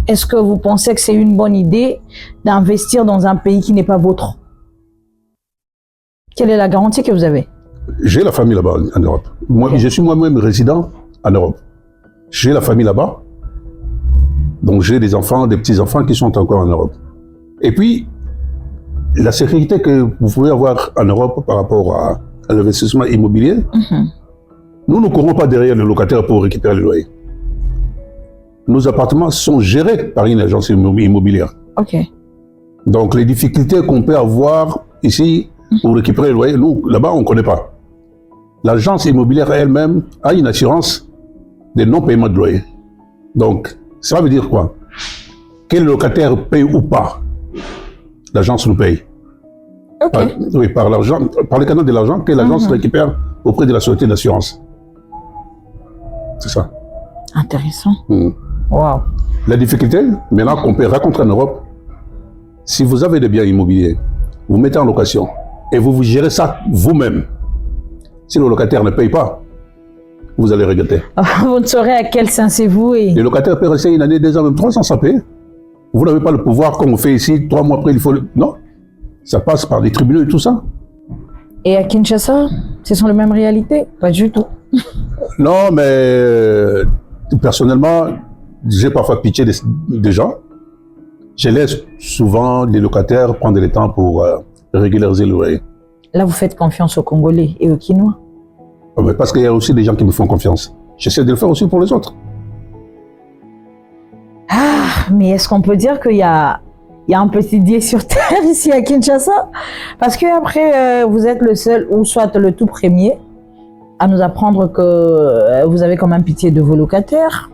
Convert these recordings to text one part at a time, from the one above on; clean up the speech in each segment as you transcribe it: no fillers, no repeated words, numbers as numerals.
est-ce que vous pensez que c'est une bonne idée d'investir dans un pays qui n'est pas vôtre? Quelle est la garantie que vous avez? J'ai la famille là-bas en Europe. Moi, je suis moi-même résident en Europe. J'ai la famille là-bas. Donc j'ai des enfants, des petits-enfants qui sont encore en Europe. Et puis, la sécurité que vous pouvez avoir en Europe par rapport à l'investissement immobilier, nous ne courons pas derrière le locataire pour récupérer le loyer. Nos appartements sont gérés par une agence immobilière. Ok. Donc les difficultés qu'on peut avoir ici pour récupérer le loyer, nous, là-bas, on ne connaît pas. L'agence immobilière elle-même a une assurance de non-paiement de loyer. Donc, ça veut dire quoi? Que le locataire paye ou pas, l'agence nous paye. Ok. Oui, par le canal de l'argent que l'agence récupère auprès de la société d'assurance. C'est ça. Intéressant. Wow. La difficulté, maintenant qu'on peut rencontrer en Europe, si vous avez des biens immobiliers, vous mettez en location et vous gérez ça vous-même. Si le locataire ne paye pas, vous allez regretter. Vous ne saurez à quel sein c'est vous et... Le locataire peut rester une année, 2 ans, même 3 ans sans payer. Vous n'avez pas le pouvoir, comme on fait ici, 3 mois après, il faut le... Non, ça passe par les tribunaux et tout ça. Et à Kinshasa, ce sont les mêmes réalités? Pas du tout. Non, mais personnellement, j'ai parfois pitié des gens. Je laisse souvent les locataires prendre le temps pour régulariser le loyer. Là, vous faites confiance aux Congolais et aux Kinois? Parce qu'il y a aussi des gens qui me font confiance. J'essaie de le faire aussi pour les autres. Ah, mais est-ce qu'on peut dire qu'il y a un petit Dieu sur terre ici à Kinshasa? Parce que après, vous êtes le seul, ou soit le tout premier, à nous apprendre que vous avez quand même pitié de vos locataires.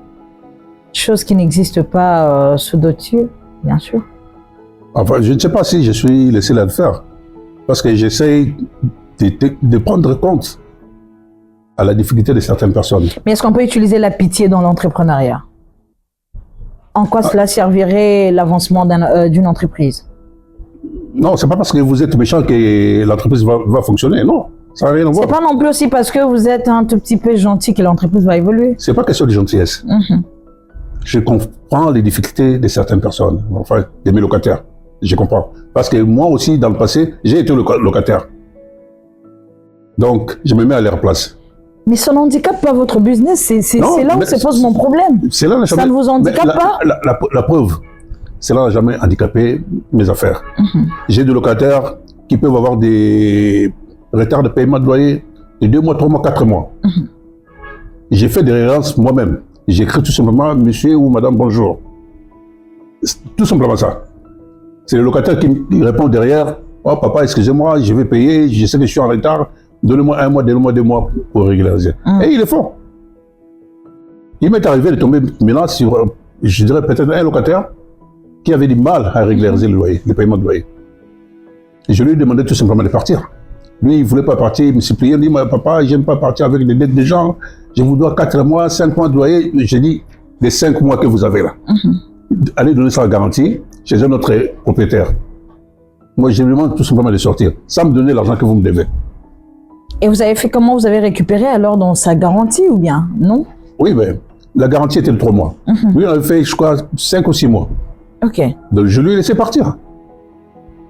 Chose qui n'existe pas sous d'autres cieux, bien sûr. Enfin, je ne sais pas si je suis le seul à le faire. Parce que j'essaie de prendre compte à la difficulté de certaines personnes. Mais est-ce qu'on peut utiliser la pitié dans l'entrepreneuriat? En quoi cela servirait l'avancement d'une entreprise? Non, c'est pas parce que vous êtes méchant que l'entreprise va fonctionner, non. Ça n'a rien à voir. C'est pas non plus aussi parce que vous êtes un tout petit peu gentil que l'entreprise va évoluer. C'est pas question de gentillesse. Je comprends les difficultés de certaines personnes, enfin, de mes locataires. Je comprends. Parce que moi aussi, dans le passé, j'ai été locataire. Donc, je me mets à leur place. Mais ça n'handicape pas votre business, c'est là où se pose mon problème. Ça ne vous handicape pas? La preuve, cela n'a jamais handicapé mes affaires. J'ai des locataires qui peuvent avoir des retards de paiement de loyer de 2 mois, 3 mois, 4 mois. J'ai fait des relances moi-même. J'écris tout simplement, monsieur ou madame, bonjour. Tout simplement ça. C'est le locataire qui me répond derrière, oh papa, excusez-moi, je vais payer, je sais que je suis en retard, donnez-moi 1 mois, donnez-moi 2 mois pour régulariser. Et il est fort. Il m'est arrivé de tomber maintenant sur, je dirais peut-être un locataire qui avait du mal à régulariser le loyer, le paiement de loyer. Et je lui ai demandé tout simplement de partir. Lui, il ne voulait pas partir, il me suppliait, il me dit, papa, je n'aime pas partir avec des dettes des gens, je vous dois 4 mois, 5 mois de loyer. J'ai dit, les 5 mois que vous avez là, allez donner ça en garantie chez un autre propriétaire. Moi, je lui demande tout simplement de sortir, sans me donner l'argent que vous me devez. Et vous avez fait comment? Vous avez récupéré alors dans sa garantie ou bien non? Oui, mais la garantie était de 3 mois. Lui, il avait fait, je crois, 5 ou 6 mois. Ok. Donc, je lui ai laissé partir.